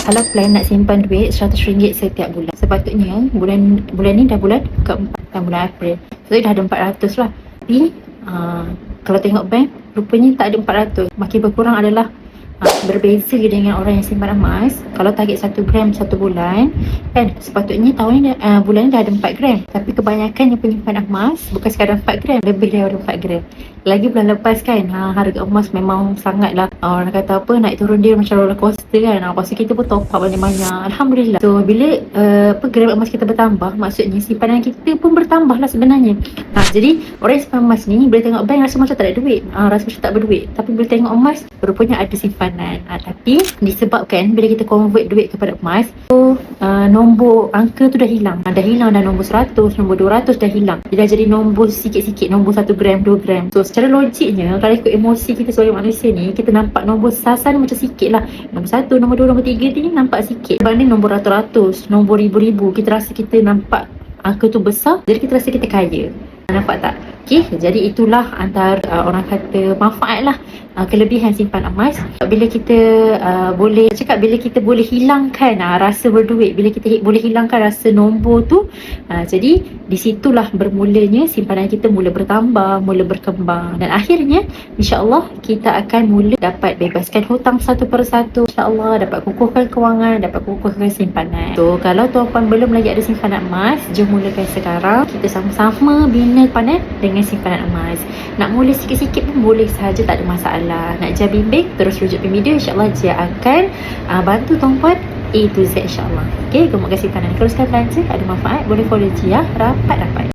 Kalau plan nak simpan duit RM100 setiap bulan, sepatutnya bulan ni dah bulan keempat, bulan April, so dah ada 400 lah. Tapi kalau tengok bank, rupanya tak ada 400. Makin berkurang adalah berbeza dengan orang yang simpan emas. Kalau target 1 gram 1 bulan kan, sepatutnya tahun ni bulan ni dah ada 4 gram. Tapi kebanyakan yang penyimpan emas bukan sekadar 4 gram, lebih daripada 4 gram. Lagi bulan lepas kan, harga emas memang sangatlah, orang kata apa, naik turun dia macam roller coaster kan. Lepas tu kita pun top up banyak-banyak, Alhamdulillah. So bila gram emas kita bertambah, maksudnya simpanan kita pun bertambah lah sebenarnya. Jadi orang yang simpan emas ni boleh tengok bank rasa macam tak ada duit, rasa macam tak berduit. Tapi bila tengok emas, rupanya ada simpanan. Tapi disebabkan bila kita convert duit kepada emas, so nombor angka tu dah hilang. Dah nombor 100, nombor 200 dah hilang. Dia dah jadi nombor sikit-sikit, nombor 1 gram, 2 gram. So secara logiknya, kalau ikut emosi kita sebagai manusia ni, kita nampak nombor sasar ni macam sikit lah. Nombor 1, nombor 2, nombor 3 ni nampak sikit. Berbanding nombor ratus-ratus, nombor ribu-ribu, kita rasa kita nampak angka tu besar, jadi kita rasa kita kaya. Nampak tak? Okay, jadi itulah antara orang kata manfaat lah, kelebihan simpan emas. Bila kita bila kita boleh hilangkan rasa berduit, bila kita boleh hilangkan rasa nombor tu, jadi disitulah bermulanya simpanan kita mula bertambah, mula berkembang, dan akhirnya insyaAllah kita akan mula dapat bebaskan hutang satu persatu, insyaAllah dapat kukuhkan kewangan, dapat kukuhkan simpanan. So kalau tuan-puan belum lagi ada simpanan emas, jom mulakan sekarang. Kita sama-sama bina simpanan dengan simpanan emas. Nak mula sikit-sikit pun boleh sahaja, tak ada masalah. Nak Jia bimbing, terus rujuk video, insyaAllah Jia akan bantu tuan-puan A to Z insyaAllah. Okay, gemukkan simpanan, teruskan belanja, ada manfaat, boleh follow Jia rapat-rapat.